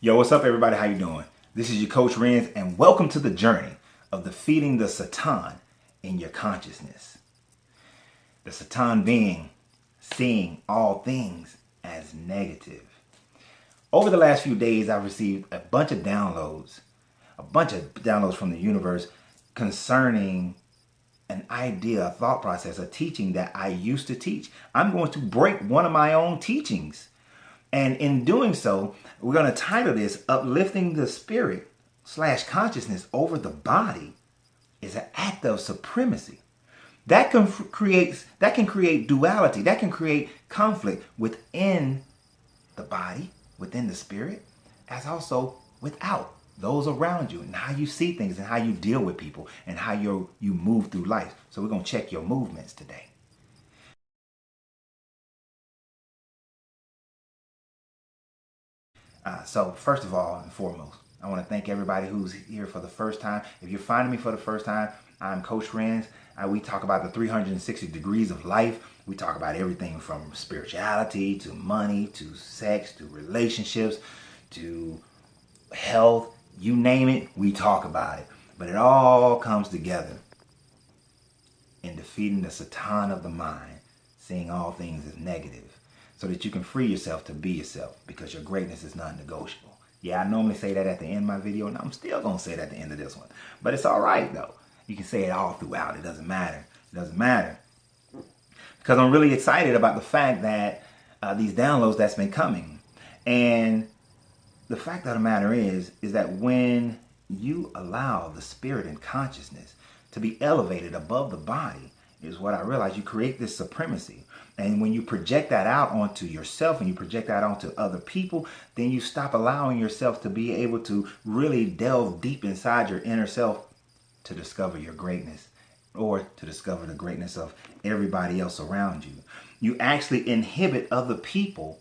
Yo, what's up everybody? How you doing? This is your Coach Renz and welcome to the journey of defeating the Satan in your consciousness. The Satan being seeing all things as negative. Over the last few days, I've received a bunch of downloads from the universe concerning an idea, a thought process, a teaching that I used to teach. I'm going to break one of my own teachings. And in doing so, we're going to title this Uplifting the Spirit / consciousness over the body is an act of supremacy. That can create duality. That can create conflict within the body, within the spirit, as also without those around you, and how you see things and how you deal with people and how you move through life. So we're going to check your movements today. So first of all and foremost, I want to thank everybody who's here for the first time. If you're finding me for the first time, I'm Coach Renz. We talk about the 360 degrees of life. We talk about everything from spirituality to money to sex to relationships to health. You name it, we talk about it. But it all comes together in defeating the Satan of the mind, seeing all things as negative, so that you can free yourself to be yourself, because your greatness is non-negotiable. Yeah, I normally say that at the end of my video, and I'm still going to say it at the end of this one. But it's all right, though. You can say it all throughout. It doesn't matter. It doesn't matter. Because I'm really excited about the fact that these downloads that's been coming. And the fact of the matter is that when you allow the spirit and consciousness to be elevated above the body, is what I realized, you create this supremacy. And when you project that out onto yourself and you project that onto other people, then you stop allowing yourself to be able to really delve deep inside your inner self to discover your greatness, or to discover the greatness of everybody else around you. You actually inhibit other people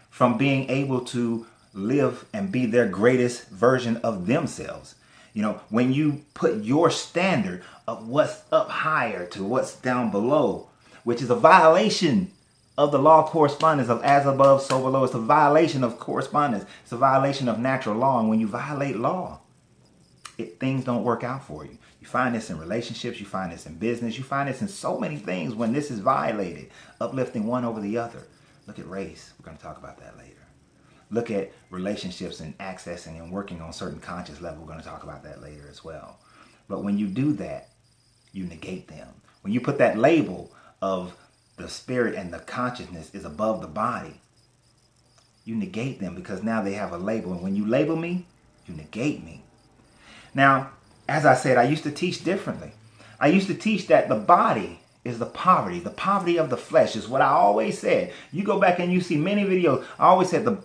from being able to live and be their greatest version of themselves. You know, when you put your standard of what's up higher to what's down below, which is a violation of the law of correspondence of as above, so below. It's a violation of correspondence. It's a violation of natural law. And when you violate law, things don't work out for you. You find this in relationships. You find this in business. You find this in so many things when this is violated, uplifting one over the other. Look at race. We're going to talk about that later. Look at relationships and accessing and working on certain conscious level. We're going to talk about that later as well. But when you do that, you negate them. When you put that label of the spirit and the consciousness is above the body, you negate them, because now they have a label. And when you label me, you negate me. Now, as I said, I used to teach differently. I used to teach that the body is the poverty of the flesh is what I always said. You go back and you see many videos. I always said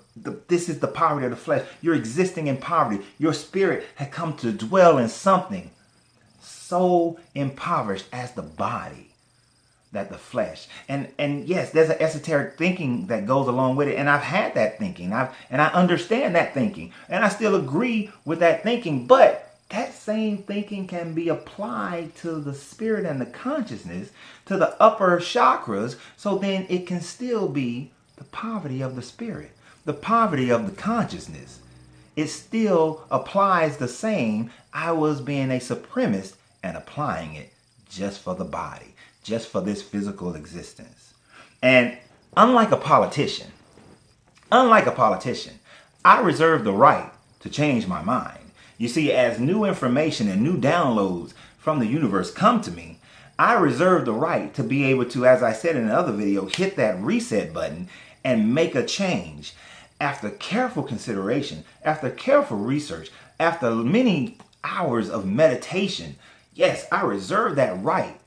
this is the poverty of the flesh. You're existing in poverty. Your spirit had come to dwell in something so impoverished as the body, that the flesh. And yes, there's an esoteric thinking that goes along with it. And I've had that thinking. And I understand that thinking. And I still agree with that thinking. But that same thinking can be applied to the spirit and the consciousness, to the upper chakras. So then it can still be the poverty of the spirit, the poverty of the consciousness. It still applies the same. I was being a supremacist and applying it just for the body, just for this physical existence. And unlike a politician, I reserve the right to change my mind. You see, as new information and new downloads from the universe come to me, I reserve the right to be able to, as I said in another video, hit that reset button and make a change. After careful consideration, after careful research, after many hours of meditation, yes, I reserve that right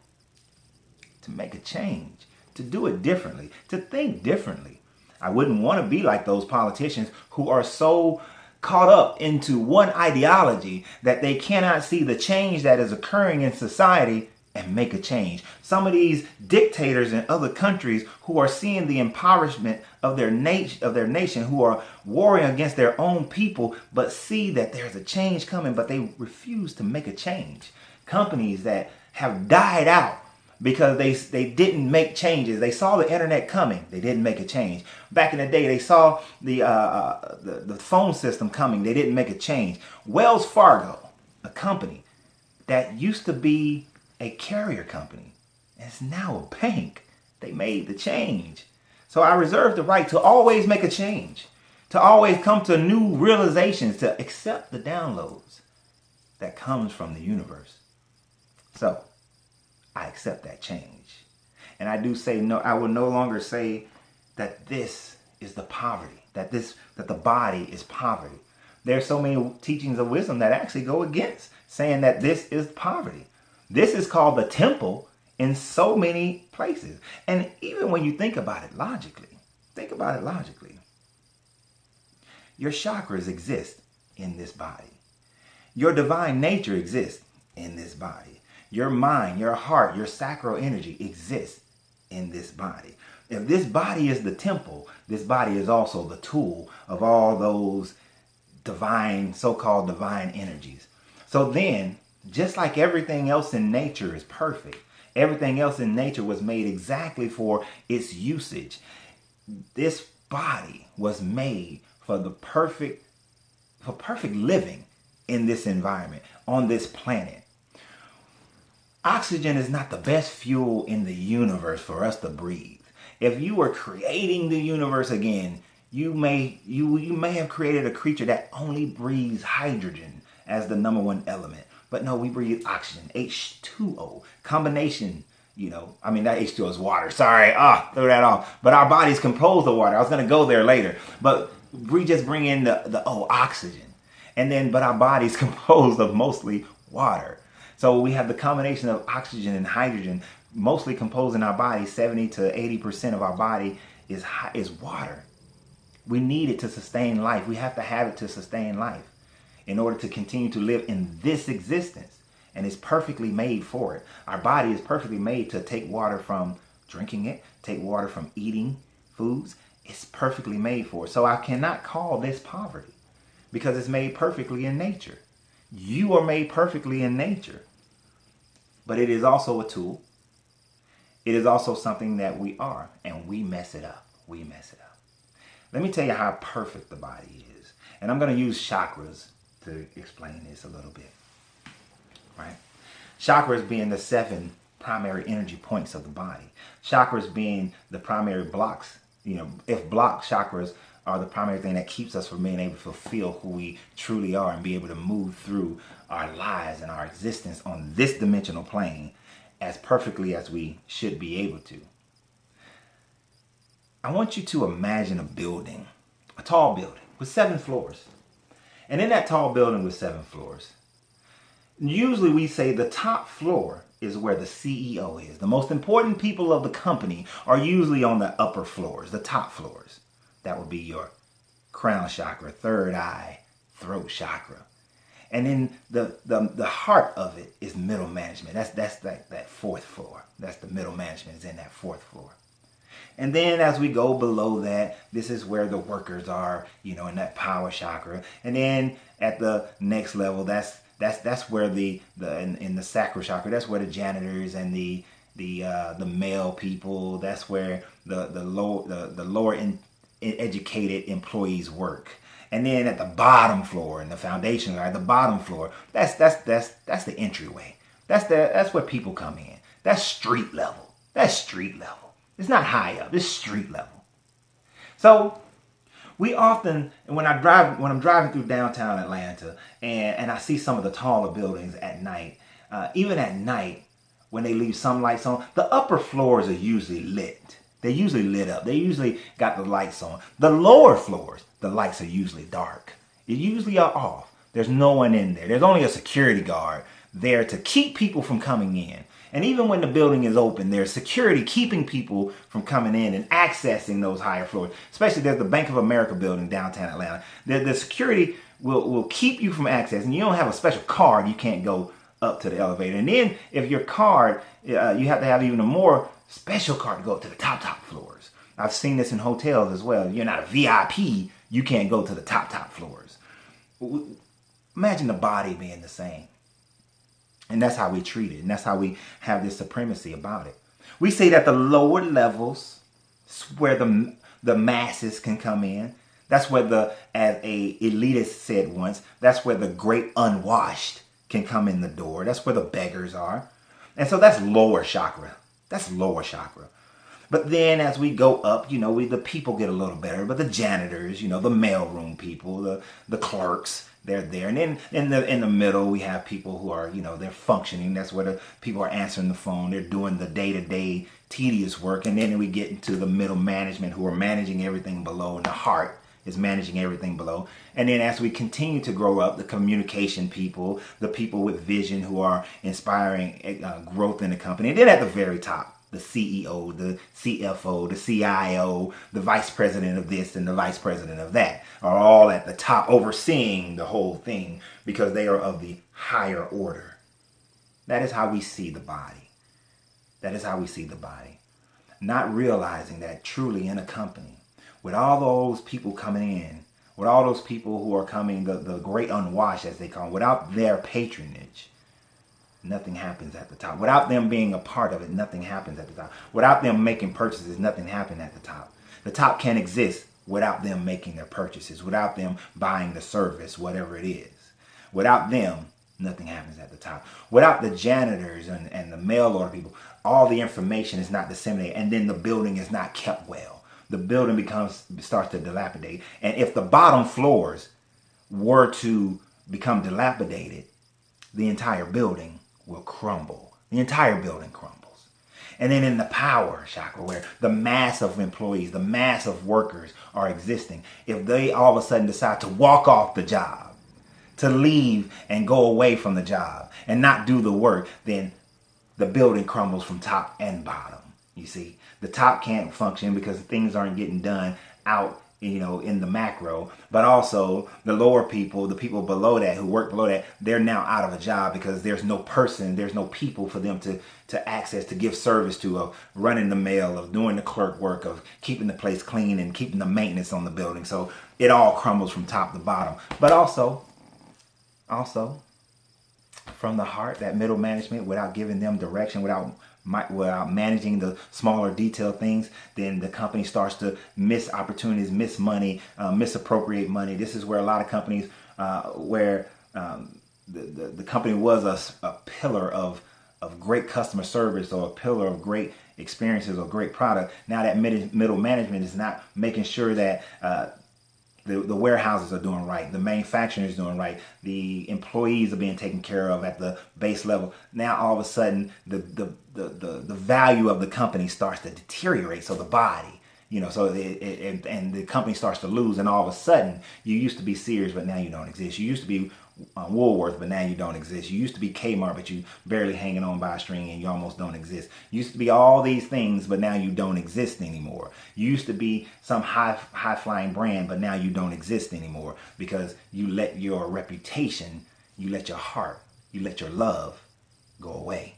to make a change, to do it differently, to think differently. I wouldn't want to be like those politicians who are so caught up into one ideology that they cannot see the change that is occurring in society and make a change. Some of these dictators in other countries who are seeing the impoverishment of their nation, who are warring against their own people, but see that there's a change coming, but they refuse to make a change. Companies that have died out because they didn't make changes. They saw the internet coming. They didn't make a change. Back in the day, they saw the phone system coming. They didn't make a change. Wells Fargo, a company that used to be a carrier company, and it's now a bank. They made the change. So I reserve the right to always make a change, to always come to new realizations, to accept the downloads that comes from the universe. So I accept that change. And I do say no, I will no longer say that this is the poverty, that the body is poverty. There's so many teachings of wisdom that actually go against saying that this is poverty. This is called the temple in so many places. And even when you think about it logically, your chakras exist in this body. Your divine nature exists in this body. Your mind, your heart, your sacral energy exists in this body. If this body is the temple, this body is also the tool of all those divine, so-called divine energies. So then, just like everything else in nature is perfect, everything else in nature was made exactly for its usage. This body was made for perfect living in this environment, on this planet. Oxygen is not the best fuel in the universe for us to breathe. If you were creating the universe again, you may have created a creature that only breathes hydrogen as the number one element. But no, we breathe oxygen, H2O, combination, that H2O is water. Sorry, throw that off. But our body's composed of water. I was going to go there later. But we just bring in the oxygen. But our body's composed of mostly water. So we have the combination of oxygen and hydrogen, mostly composing our body. 70 to 80% of our body is water. We need it to sustain life. We have to have it to sustain life in order to continue to live in this existence. And it's perfectly made for it. Our body is perfectly made to take water from drinking it, take water from eating foods. It's perfectly made for it. So I cannot call this poverty because it's made perfectly in nature. You are made perfectly in nature. But it is also a tool. It is also something that we are, and we mess it up. Let me tell you how perfect the body is. And I'm going to use chakras to explain this a little bit. Right? Chakras being the 7 primary energy points of the body. Chakras being the primary blocks. If block chakras are the primary thing that keeps us from being able to fulfill who we truly are and be able to move through our lives and our existence on this dimensional plane as perfectly as we should be able to. I want you to imagine a building, a tall building with 7 floors. And in that tall building with 7 floors, usually we say the top floor is where the CEO is. The most important people of the company are usually on the upper floors, the top floors. That would be your crown chakra, third eye, throat chakra. And then the heart of it is middle management. That's that 4th floor. That's the middle management is in that 4th floor. And then as we go below that, this is where the workers are, in that power chakra. And then at the next level, that's where in the sacral chakra, that's where the janitors and the male people, that's where the lower educated employees work. And then at the bottom floor, in the foundation, right, the bottom floor, that's the entryway. That's where people come in. That's street level. It's not high up. It's street level. So we often, when I'm driving through downtown Atlanta, and I see some of the taller buildings at night, even at night when they leave some lights on, the upper floors are usually lit. They're usually lit up. They usually got the lights on. The lower floors, the lights are usually dark. They usually are off. There's no one in there. There's only a security guard there to keep people from coming in. And even when the building is open, there's security keeping people from coming in and accessing those higher floors. Especially there's the Bank of America building downtown Atlanta. The security will keep you from accessing. You don't have a special card, you can't go up to the elevator. And then if your card, you have to have even a more special card to go up to the top floors. I've seen this in hotels as well. You're not a VIP, you can't go to the top floors. Imagine the body being the same. And that's how we treat it. And that's how we have this supremacy about it. We say that the lower levels is where the masses can come in. That's where as a elitist said once, that's where the great unwashed can come in the door. That's where the beggars are. And so that's lower chakra. That's lower chakra. But then as we go up, the people get a little better. But the janitors, the mailroom people, the clerks, they're there. And then in the middle, we have people who are, they're functioning. That's where the people are answering the phone. They're doing the day-to-day tedious work. And then we get into the middle management who are managing everything below. And the heart is managing everything below. And then as we continue to grow up, the communication people, the people with vision who are inspiring growth in the company. And then at the very top, the CEO, the CFO, the CIO, the vice president of this and the vice president of that are all at the top overseeing the whole thing because they are of the higher order. That is how we see the body. That is how we see the body. Not realizing that truly in a company, with all those people coming in, with all those people who are coming, the great unwashed as they call them, without their patronage, nothing happens at the top. Without them being a part of it, nothing happens at the top. Without them making purchases, nothing happens at the top. The top can't exist without them making their purchases, without them buying the service, whatever it is. Without them, nothing happens at the top. Without the janitors and the mail order people, all the information is not disseminated, and then the building is not kept well. The building starts to dilapidate. And if the bottom floors were to become dilapidated, the entire building will crumble. The entire building crumbles. And then in the power chakra, where the mass of employees, the mass of workers are existing, if they all of a sudden decide to walk off the job, to leave and go away from the job and not do the work, then the building crumbles from top and bottom. You see, the top can't function because things aren't getting done out in the macro, but also the lower people, the people below that who work below that, they're now out of a job because there's no people for them to access, to give service to, of running the mail, of doing the clerk work, of keeping the place clean and keeping the maintenance on the building. So it all crumbles from top to bottom. But also from the heart, that middle management, without giving them direction, without managing the smaller detailed things, then the company starts to miss opportunities, miss money, misappropriate money. This is where a lot of companies, where the company was a pillar of great customer service or a pillar of great experiences or great product. Now that middle management is not making sure that the warehouses are doing right, the manufacturing is doing right, the employees are being taken care of at the base level. Now all of a sudden the value of the company starts to deteriorate. So the body, and the company starts to lose, and all of a sudden you used to be Sears, but now you don't exist. You used to be Woolworth, but now you don't exist. You used to be Kmart, but you barely hanging on by a string and you almost don't exist. You used to be all these things, but now you don't exist anymore. You used to be some high-flying brand, but now you don't exist anymore because you let your reputation, you let your heart, you let your love go away.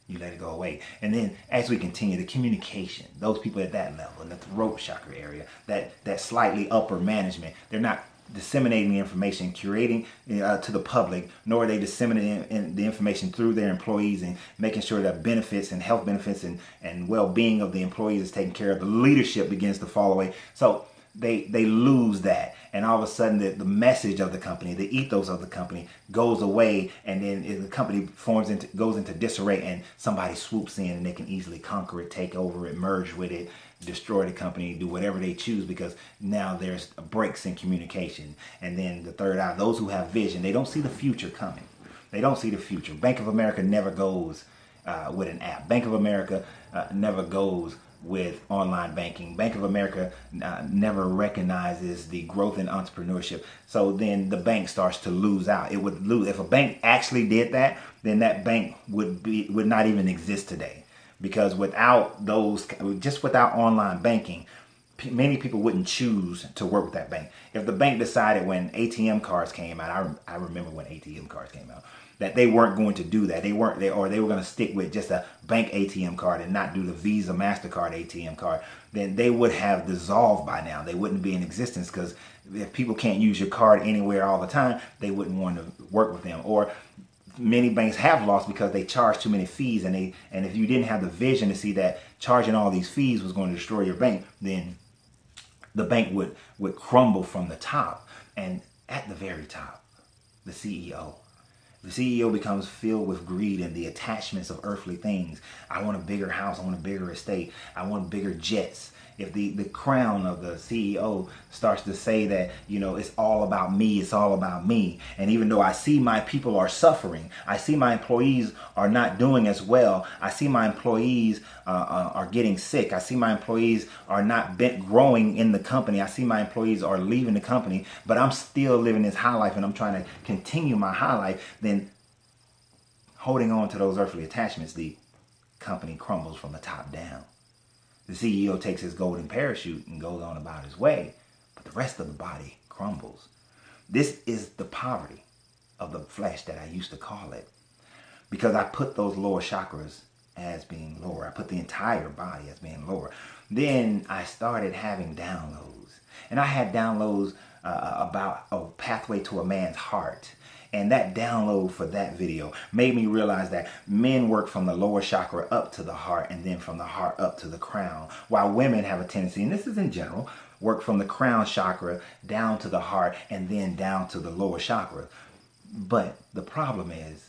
You let it go away. And then as we continue, the communication, those people at that level, in the throat chakra area, that slightly upper management, they're not disseminating the information, curating to the public, nor are they disseminating the information through their employees and making sure that benefits and health benefits and well-being of the employees is taken care of. The leadership begins to fall away. So they lose that. And all of a sudden the message of the company, the ethos of the company goes away, and then the company goes into disarray, and somebody swoops in and they can easily conquer it, take over it, merge with it, destroy the company, do whatever they choose, because now there's breaks in communication. And then the third eye, those who have vision, they don't see the future coming. They don't see the future. Bank of America never goes with an app. Bank of America never goes with online banking. Bank of America never recognizes the growth in entrepreneurship. So then the bank starts to lose out. It would lose. If a bank actually did that, then that bank would not even exist today. Because without online banking, many people wouldn't choose to work with that bank. If the bank decided when ATM cards came out, I remember when ATM cards came out, that they weren't going to do that. They were going to stick with just a bank ATM card and not do the Visa MasterCard ATM card. Then they would have dissolved by now. They wouldn't be in existence, because if people can't use your card anywhere all the time, they wouldn't want to work with them. Or many banks have lost because they charge too many fees, and if you didn't have the vision to see that charging all these fees was going to destroy your bank, then the bank would crumble from the top. And at the very top, the CEO. The CEO becomes filled with greed and the attachments of earthly things. I want a bigger house. I want a bigger estate. I want bigger jets. If the crown of the CEO starts to say that, it's all about me, it's all about me. And even though I see my people are suffering, I see my employees are not doing as well. I see my employees are getting sick. I see my employees are not growing in the company. I see my employees are leaving the company, but I'm still living this high life and I'm trying to continue my high life. Then holding on to those earthly attachments, the company crumbles from the top down. The CEO takes his golden parachute and goes on about his way, but the rest of the body crumbles. This is the poverty of the flesh that I used to call it, because I put those lower chakras as being lower. I put the entire body as being lower. Then I started having downloads, and I had downloads about a pathway to a man's heart. And that download for that video made me realize that men work from the lower chakra up to the heart, and then from the heart up to the crown, while women have a tendency, and this is in general, work from the crown chakra down to the heart and then down to the lower chakra. But the problem is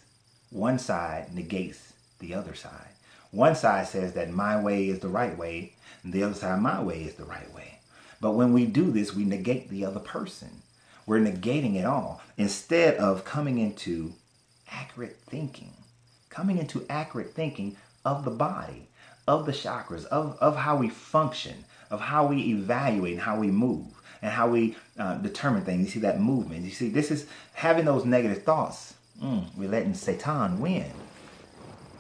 one side negates the other side. One side says that my way is the right way, and the other side, my way is the right way. But when we do this, we negate the other person. We're negating it all instead of coming into accurate thinking of the body, of the chakras, of how we function, of how we evaluate and how we move and how we determine things. You see that movement. You see, this is having those negative thoughts. We're letting Satan win.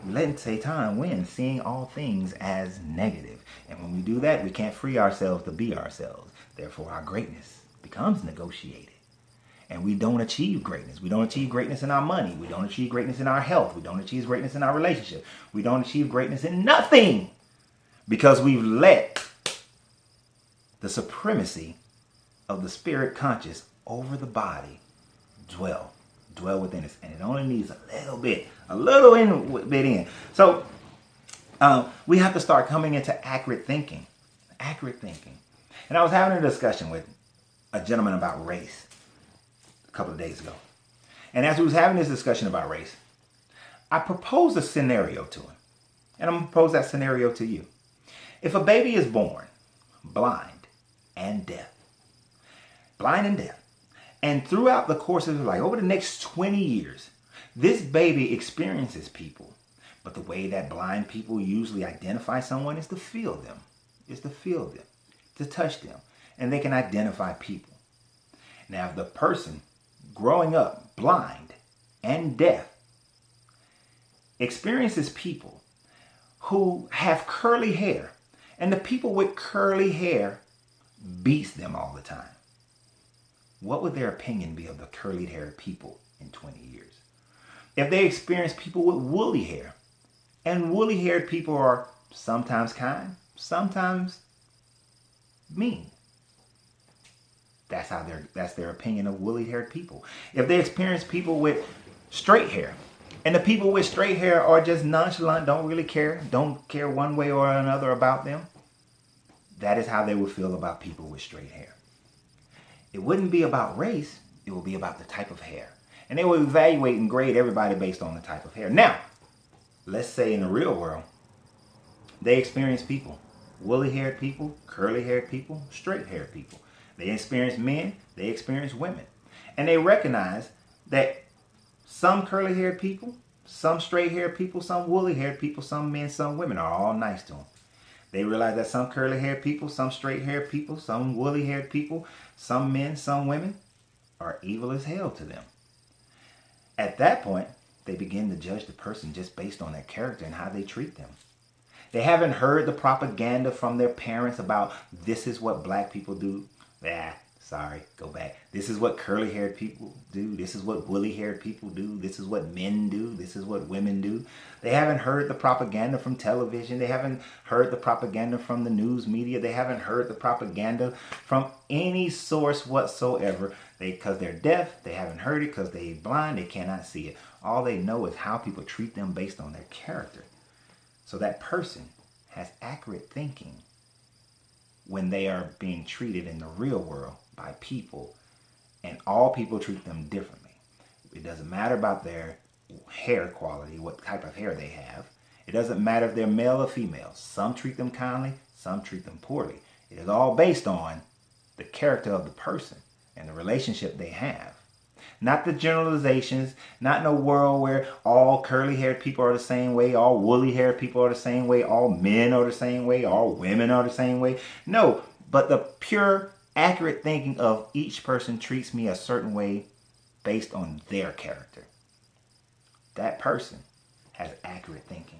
We're letting Satan win, seeing all things as negative. And when we do that, we can't free ourselves to be ourselves. Therefore, our greatness becomes negotiated. And we don't achieve greatness. We don't achieve greatness in our money. We don't achieve greatness in our health. We don't achieve greatness in our relationship. We don't achieve greatness in nothing, because we've let the supremacy of the spirit conscious over the body dwell within us. And it only needs a little bit in. So we have to start coming into accurate thinking. And I was having a discussion with a gentleman about race a couple of days ago. And as we was having this discussion about race, I proposed a scenario to him. And I'm going to propose that scenario to you. If a baby is born blind and deaf, and throughout the course of his life, over the next 20 years, this baby experiences people. But the way that blind people usually identify someone is to feel them, to touch them. And they can identify people. Now, if the person growing up blind and deaf experiences people who have curly hair, and the people with curly hair beats them all the time, what would their opinion be of the curly haired people in 20 years? If they experience people with woolly hair, and woolly haired people are sometimes kind, sometimes mean, that's their opinion of woolly haired people. If they experience people with straight hair, and the people with straight hair are just nonchalant, don't really care, don't care one way or another about them, that is how they would feel about people with straight hair. It wouldn't be about race, it would be about the type of hair. And they would evaluate and grade everybody based on the type of hair. Now, let's say in the real world, they experience people, woolly haired people, curly haired people, straight haired people. They experience men, they experience women. And they recognize that some curly haired people, some straight haired people, some woolly haired people, some men, some women are all nice to them. They realize that some curly haired people, some straight haired people, some woolly haired people, some men, some women are evil as hell to them. At that point, they begin to judge the person just based on their character and how they treat them. They haven't heard the propaganda from their parents about this is what black people do. Go back. This is what curly haired people do. This is what woolly haired people do. This is what men do. This is what women do. They haven't heard the propaganda from television. They haven't heard the propaganda from the news media. They haven't heard the propaganda from any source whatsoever Because they're deaf, they haven't heard it. Because they're blind, they cannot see it. All they know is how people treat them based on their character. So that person has accurate thinking when they are being treated in the real world by people, and all people treat them differently. It doesn't matter about their hair quality, what type of hair they have. It doesn't matter if they're male or female. Some treat them kindly, some treat them poorly. It is all based on the character of the person and the relationship they have. Not the generalizations, not in a world where all curly-haired people are the same way, all woolly-haired people are the same way, all men are the same way, all women are the same way. No, but the pure, accurate thinking of each person treats me a certain way based on their character. That person has accurate thinking.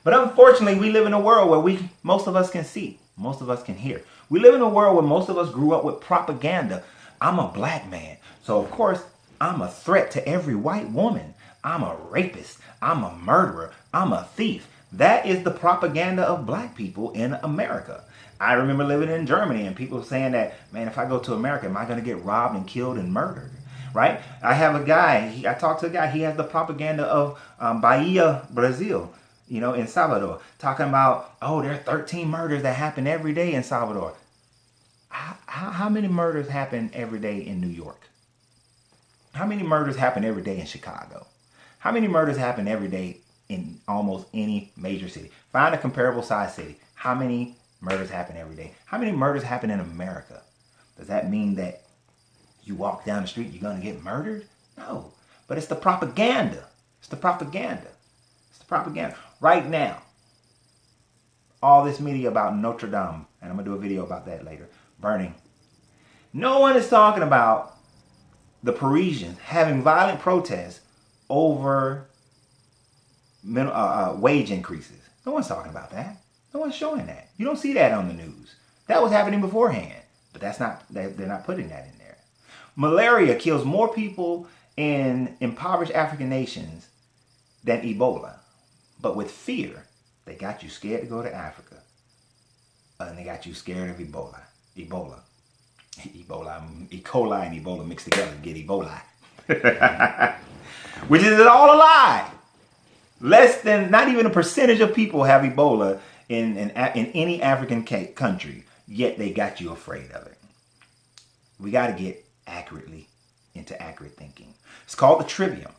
But unfortunately, we live in a world where most of us can see, most of us can hear. We live in a world where most of us grew up with propaganda. I'm a black man, so of course, I'm a threat to every white woman. I'm a rapist. I'm a murderer. I'm a thief. That is the propaganda of black people in America. I remember living in Germany and people saying that, man, if I go to America, am I going to get robbed and killed and murdered? Right? I have a guy, I talked to a guy, he has the propaganda of Bahia, Brazil, in Salvador, talking about, oh, there are 13 murders that happen every day in Salvador. How many murders happen every day in New York? How many murders happen every day in Chicago? How many murders happen every day in almost any major city? Find a comparable size city. How many murders happen every day? How many murders happen in America? Does that mean that you walk down the street, you're going to get murdered? No. But it's the propaganda. It's the propaganda. It's the propaganda. Right now, all this media about Notre Dame, and I'm going to do a video about that later, burning. No one is talking about the Parisians having violent protests over wage increases. No one's talking about that. No one's showing that. You don't see that on the news. That was happening beforehand, but they're not putting that in there. Malaria kills more people in impoverished African nations than Ebola. But with fear, they got you scared to go to Africa. And they got you scared of Ebola. E. coli and Ebola mixed together to get Ebola. Which is all a lie. Less than, not even a percentage of people have Ebola in any African country, yet they got you afraid of it. We got to get accurately into accurate thinking. It's called the trivium.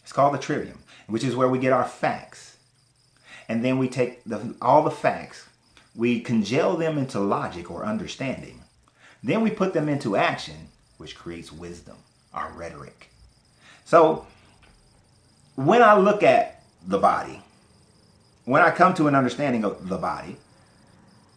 It's called the trivium, which is where we get our facts. And then we take all the facts, we congeal them into logic or understanding. Then we put them into action, which creates wisdom, our rhetoric. So when I look at the body, when I come to an understanding of the body,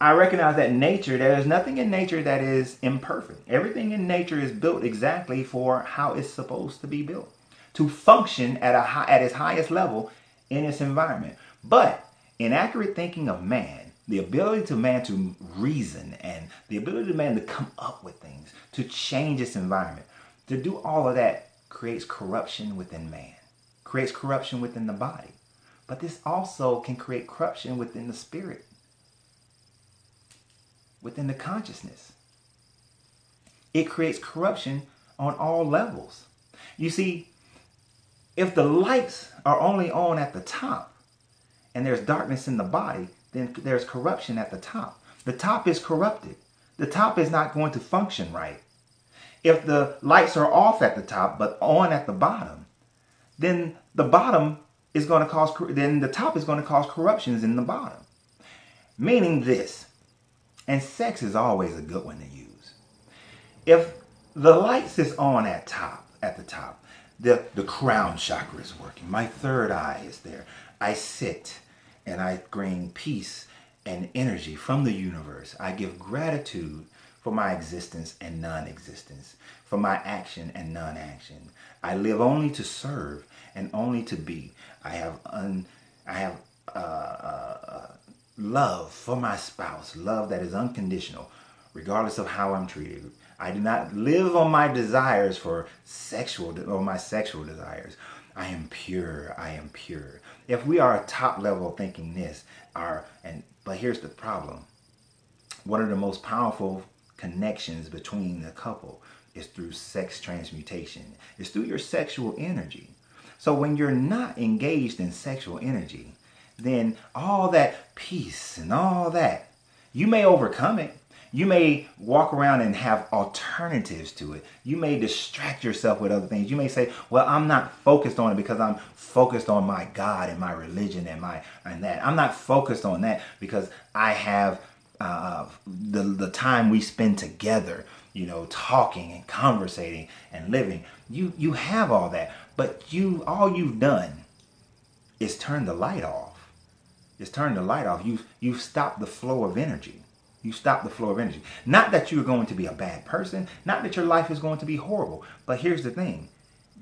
I recognize that there's nothing in nature that is imperfect. Everything in nature is built exactly for how it's supposed to be built, to function at its highest level in its environment. But in accurate thinking of man, the ability to man to reason and the ability of man to come up with things, to change its environment, to do all of that creates corruption within man, creates corruption within the body. But this also can create corruption within the spirit, within the consciousness. It creates corruption on all levels. You see, if the lights are only on at the top and there's darkness in the body, then there's corruption at the top. The top is corrupted. The top is not going to function right. If the lights are off at the top but on at the bottom, then the top is going to cause corruptions in the bottom. Meaning this, and sex is always a good one to use. If the lights is on at the top, the crown chakra is working. My third eye is there. I sit and I bring peace and energy from the universe. I give gratitude for my existence and non-existence, for my action and non-action. I live only to serve and only to be. I have love for my spouse, love that is unconditional, regardless of how I'm treated. I do not live on my desires my sexual desires. I am pure. I am pure. If we are a top level thinking this, but here's the problem. One of the most powerful connections between the couple is through sex transmutation. It's through your sexual energy. So when you're not engaged in sexual energy, then all that peace and all that, you may overcome it. You may walk around and have alternatives to it. You may distract yourself with other things. You may say, well, I'm not focused on it because I'm focused on my God and my religion and that. I'm not focused on that because I have the time we spend together, talking and conversating and living. You have all that, but all you've done is turn the light off. It's turned the light off. You've stopped the flow of energy. You stop the flow of energy. Not that you're going to be a bad person, not that your life is going to be horrible, but here's the thing.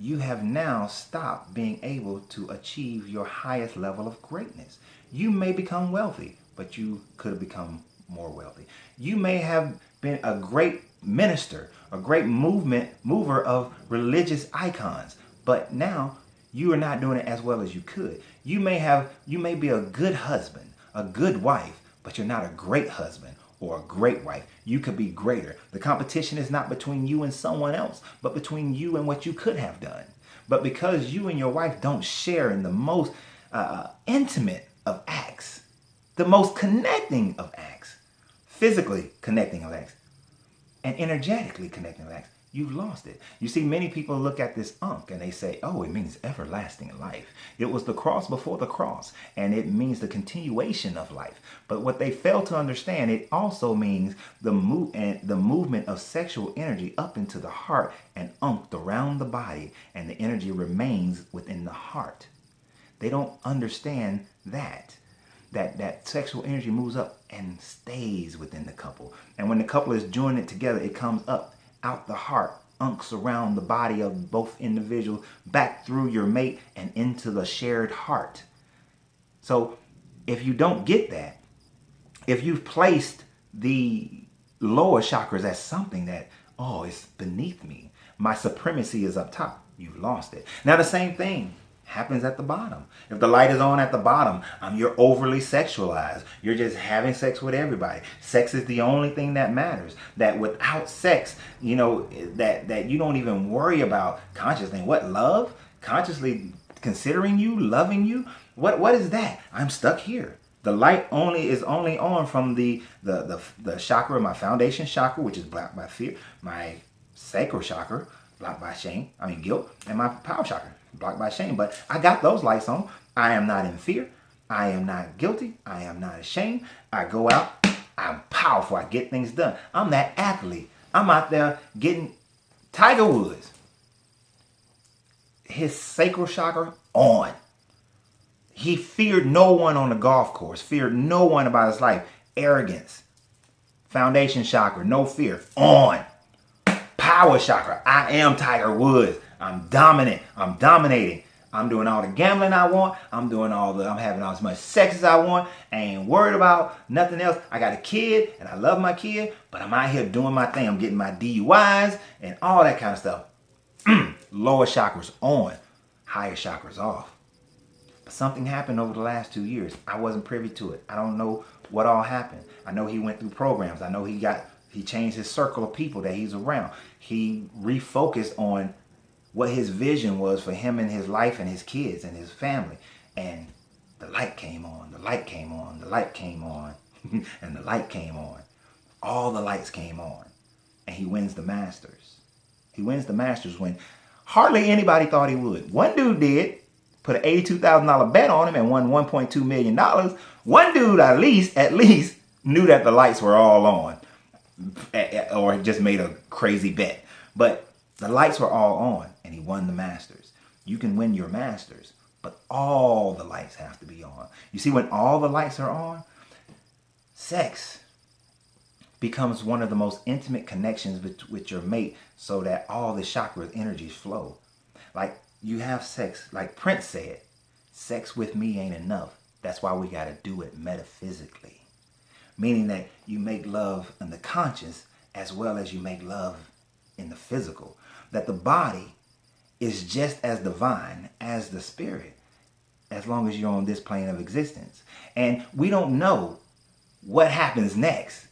You have now stopped being able to achieve your highest level of greatness. You may become wealthy, but you could have become more wealthy. You may have been a great minister, a great mover of religious icons, but now you are not doing it as well as you could. You may be a good husband, a good wife, but you're not a great husband or a great wife. You could be greater. The competition is not between you and someone else, but between you and what you could have done. But because you and your wife don't share in the most intimate of acts, the most connecting of acts, physically connecting of acts, and energetically connecting of acts, you've lost it. You see, many people look at this Ankh and they say, oh, it means everlasting life. It was the cross before the cross, and it means the continuation of life. But what they fail to understand, it also means the movement of sexual energy up into the heart and unched around the body, and the energy remains within the heart. They don't understand that sexual energy moves up and stays within the couple. And when the couple is joining it together, it comes up out the heart, unks around the body of both individuals, back through your mate and into the shared heart. So if you don't get that, if you've placed the lower chakras as something that, oh, it's beneath me, my supremacy is up top, you've lost it. Now the same thing happens at the bottom. If the light is on at the bottom, you're overly sexualized. You're just having sex with everybody. Sex is the only thing that matters. That without sex, that you don't even worry about consciously. What, love? Consciously considering you, loving you? What is that? I'm stuck here. The light is only on from the chakra, my foundation chakra, which is blocked by fear, my sacral chakra, blocked by guilt, and my power chakra, blocked by shame. But I got those lights on. I am not in fear. I am not guilty. I am not ashamed. I go out. I'm powerful. I get things done. I'm that athlete. I'm out there getting Tiger Woods. His sacral chakra on. He feared no one on the golf course. Feared no one about his life. Arrogance. Foundation chakra. No fear. On. Power chakra. I am Tiger Woods. I'm dominant. I'm dominating. I'm doing all the gambling I want. I'm having as much sex as I want. I ain't worried about nothing else. I got a kid and I love my kid, but I'm out here doing my thing. I'm getting my DUIs and all that kind of stuff. Lower chakras on, higher chakras off. But something happened over the last 2 years. I wasn't privy to it. I don't know what all happened. I know he went through programs. I know he changed his circle of people that he's around. He refocused on what his vision was for him and his life and his kids and his family. And the light came on, the light came on, the light came on, and the light came on. All the lights came on. And he wins the Masters. He wins the Masters when hardly anybody thought he would. One dude did, put an $82,000 bet on him and won $1.2 million. One dude at least knew that the lights were all on or just made a crazy bet. But the lights were all on and he won the Masters. You can win your Masters, but all the lights have to be on. You see, when all the lights are on, sex becomes one of the most intimate connections with your mate so that all the chakra energies flow. Like you have sex, like Prince said, sex with me ain't enough. That's why we got to do it metaphysically. Meaning that you make love in the conscious as well as you make love in the physical. That the body is just as divine as the spirit as long as you're on this plane of existence. And we don't know what happens next.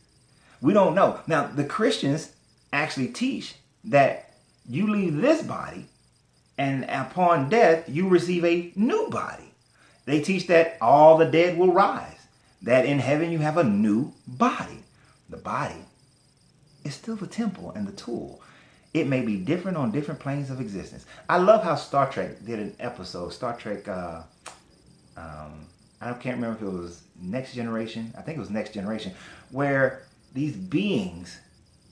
We don't know. Now, the Christians actually teach that you leave this body and upon death you receive a new body. They teach that all the dead will rise, that in heaven you have a new body. The body is still the temple and the tool. It may be different on different planes of existence. I love how Star Trek did an episode, Star Trek, I can't remember if it was Next Generation. I think it was Next Generation, where these beings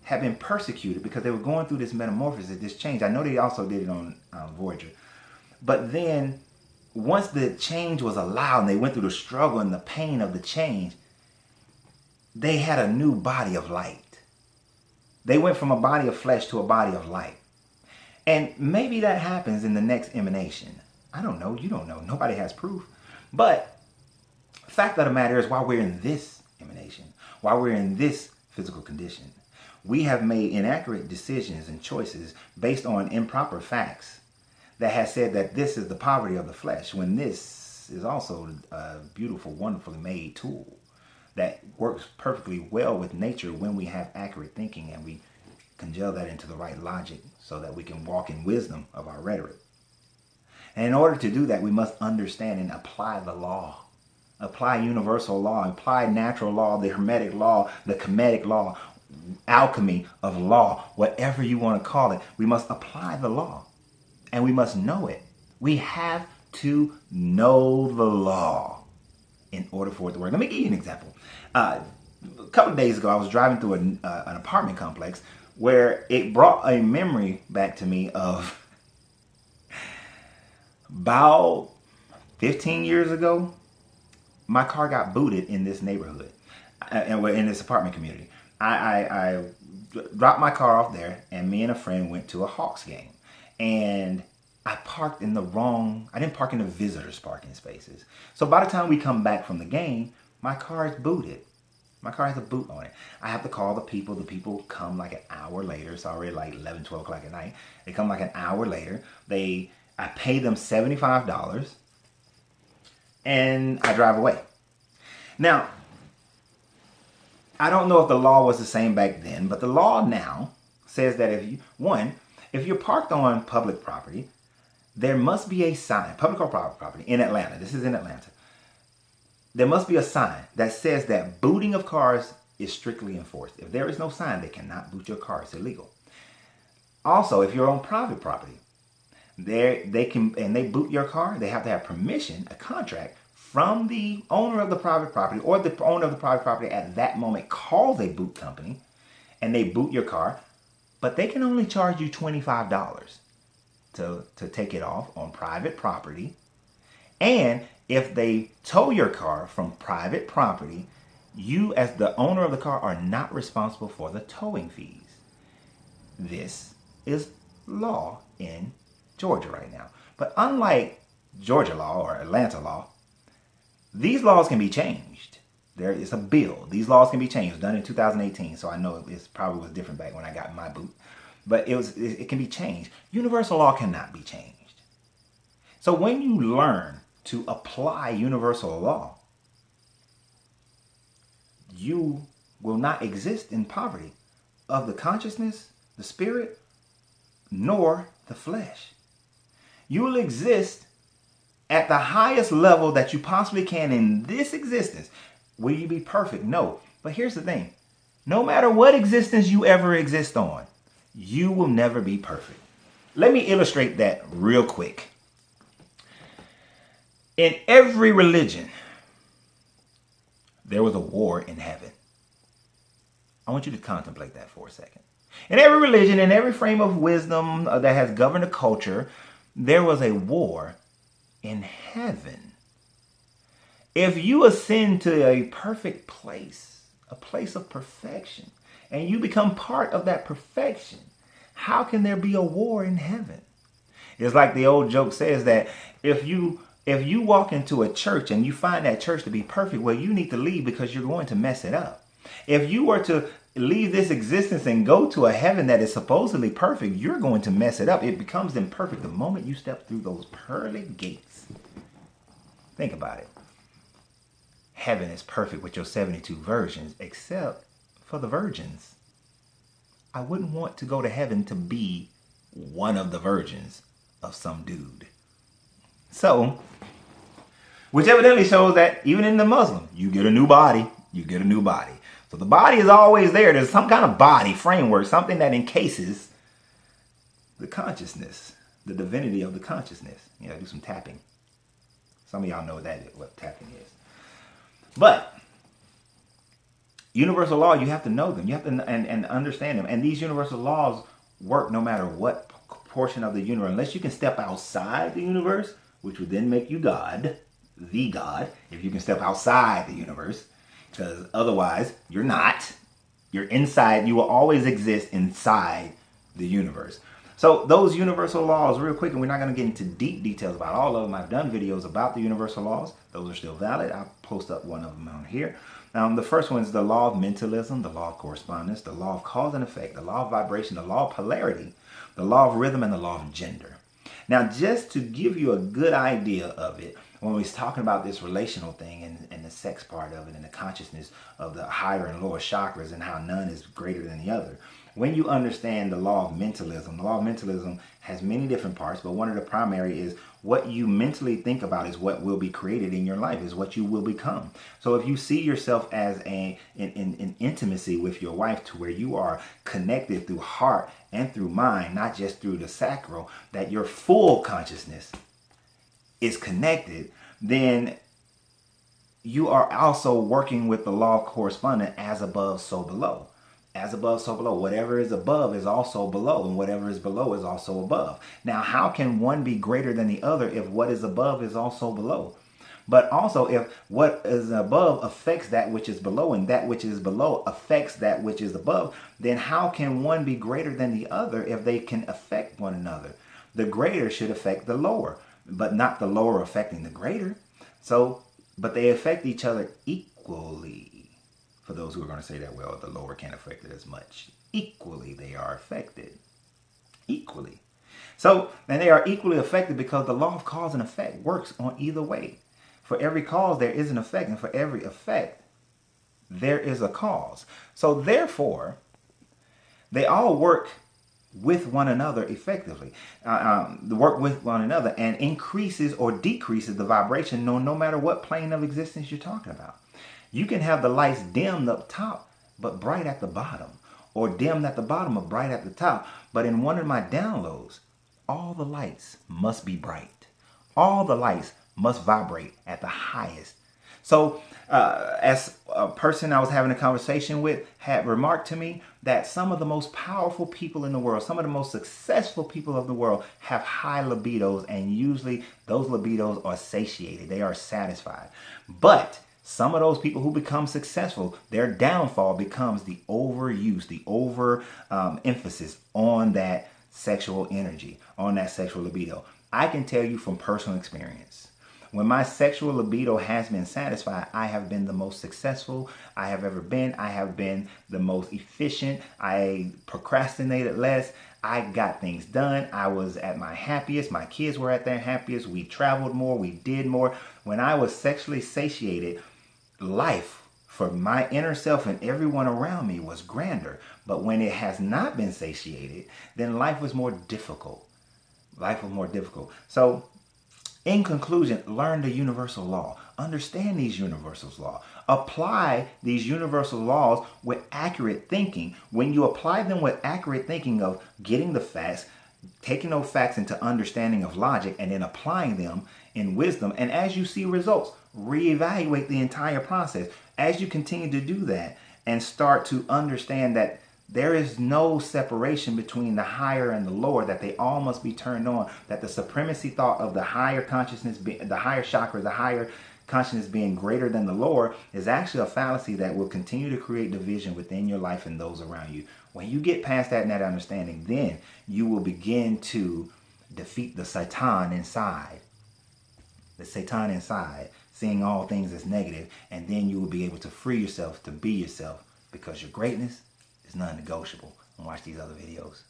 have been persecuted because they were going through this metamorphosis, this change. I know they also did it on Voyager. But then once the change was allowed and they went through the struggle and the pain of the change, they had a new body of light. They went from a body of flesh to a body of light. And maybe that happens in the next emanation. I don't know. You don't know. Nobody has proof. But the fact of the matter is, while we're in this emanation, while we're in this physical condition, we have made inaccurate decisions and choices based on improper facts that has said that this is the poverty of the flesh, when this is also a beautiful, wonderfully made tool that works perfectly well with nature when we have accurate thinking and we congeal that into the right logic so that we can walk in wisdom of our rhetoric. And in order to do that, we must understand and apply the law. Apply universal law, apply natural law, the hermetic law, the comedic law, alchemy of law, whatever you want to call it. We must apply the law and we must know it. We have to know the law in order for it to work. Let me give you an example. A couple of days ago, I was driving through an apartment complex where it brought a memory back to me of about 15 years ago. My car got booted in this neighborhood, and in this apartment community. I dropped my car off there, and me and a friend went to a Hawks game. And I parked in I didn't park in the visitors parking spaces. So by the time we come back from the game, my car is booted. My car has a boot on it. I have to call the people. The people come like an hour later. It's already like 11, 12 o'clock at night. They come like an hour later. I pay them $75 and I drive away. Now, I don't know if the law was the same back then, but the law now says that if you're parked on public property, there must be a sign, public or private property in Atlanta. This is in Atlanta. There must be a sign that says that booting of cars is strictly enforced. If there is no sign, they cannot boot your car. It's illegal. Also, if you're on private property, they boot your car, they have to have permission, a contract from the owner of the private property, or the owner of the private property at that moment calls a boot company and they boot your car, but they can only charge you $25 to take it off on private property. And if they tow your car from private property, you as the owner of the car are not responsible for the towing fees. This is law in Georgia right now. But unlike Georgia law or Atlanta law, these laws can be changed. There is a bill. These laws can be changed. It was done in 2018, so I know it probably was different back when I got my boot. But it can be changed. Universal law cannot be changed. So when you learn to apply universal law, you will not exist in poverty of the consciousness, the spirit, nor the flesh. You will exist at the highest level that you possibly can in this existence. Will you be perfect? No. But here's the thing. No matter what existence you ever exist on, you will never be perfect. Let me illustrate that real quick. In every religion, there was a war in heaven. I want you to contemplate that for a second. In every religion, in every frame of wisdom that has governed a culture, there was a war in heaven. If you ascend to a perfect place, a place of perfection, and you become part of that perfection, how can there be a war in heaven? It's like the old joke says that if you walk into a church and you find that church to be perfect, well, you need to leave because you're going to mess it up. If you were to leave this existence and go to a heaven that is supposedly perfect, you're going to mess it up. It becomes imperfect the moment you step through those pearly gates. Think about it. Heaven is perfect with your 72 virgins, except for the virgins. I wouldn't want to go to heaven to be one of the virgins of some dude. So, which evidently shows that even in the Muslim, you get a new body, you get a new body. So the body is always there. There's some kind of body framework, something that encases the consciousness, the divinity of the consciousness. You know, do some tapping. Some of y'all know what tapping is. But universal law, you have to know them. You have to and understand them. And these universal laws work no matter what portion of the universe. Unless you can step outside the universe, which would then make you God, the God, if you can step outside the universe. Because otherwise, you're not. You're inside. You will always exist inside the universe. So those universal laws, real quick, and we're not going to get into deep details about all of them. I've done videos about the universal laws. Those are still valid. I'll post up one of them on here. The first one is the law of mentalism, the law of correspondence, the law of cause and effect, the law of vibration, the law of polarity, the law of rhythm, and the law of gender. Now, just to give you a good idea of it, when we're talking about this relational thing and the sex part of it and the consciousness of the higher and lower chakras and how none is greater than the other, when you understand the law of mentalism, the law of mentalism has many different parts, but one of the primary is what you mentally think about is what will be created in your life, is what you will become. So if you see yourself as in intimacy with your wife to where you are connected through heart and through mind, not just through the sacral, that your full consciousness is connected, then you are also working with the law of correspondence, as above, so below. As above, so below. Whatever is above is also below, and whatever is below is also above. Now, how can one be greater than the other if what is above is also below? But also, if what is above affects that which is below, and that which is below affects that which is above, then how can one be greater than the other if they can affect one another? The greater should affect the lower, but not the lower affecting the greater. So, but they affect each other equally. For those who are going to say that, well, the lower can't affect it as much. Equally, they are affected. Equally. So, and they are equally affected because the law of cause and effect works on either way. For every cause, there is an effect, and for every effect, there is a cause. So, therefore, they all work with one another effectively. Work with one another and increases or decreases the vibration no matter what plane of existence you're talking about. You can have the lights dimmed up top, but bright at the bottom, or dimmed at the bottom, but bright at the top. But in one of my downloads, all the lights must be bright. All the lights must vibrate at the highest. So as a person I was having a conversation with had remarked to me that some of the most powerful people in the world, some of the most successful people of the world have high libidos, and usually those libidos are satiated. They are satisfied. But some of those people who become successful, their downfall becomes the overuse, the emphasis on that sexual energy, on that sexual libido. I can tell you from personal experience, when my sexual libido has been satisfied, I have been the most successful I have ever been. I have been the most efficient. I procrastinated less. I got things done. I was at my happiest. My kids were at their happiest. We traveled more. We did more. When I was sexually satiated, life for my inner self and everyone around me was grander. But when it has not been satiated, then life was more difficult. Life was more difficult. So in conclusion, learn the universal law. Understand these universal laws. Apply these universal laws with accurate thinking. When you apply them with accurate thinking of getting the facts, taking those facts into understanding of logic, and then applying them in wisdom, and as you see results, reevaluate the entire process. As you continue to do that and start to understand that there is no separation between the higher and the lower, that they all must be turned on, that the supremacy thought of the higher consciousness, the higher chakra, the higher consciousness being greater than the lower is actually a fallacy that will continue to create division within your life and those around you. When you get past that and that understanding, then you will begin to defeat the Satan inside. The Satan inside, seeing all things as negative, and then you will be able to free yourself to be yourself, because your greatness is non-negotiable. And watch these other videos.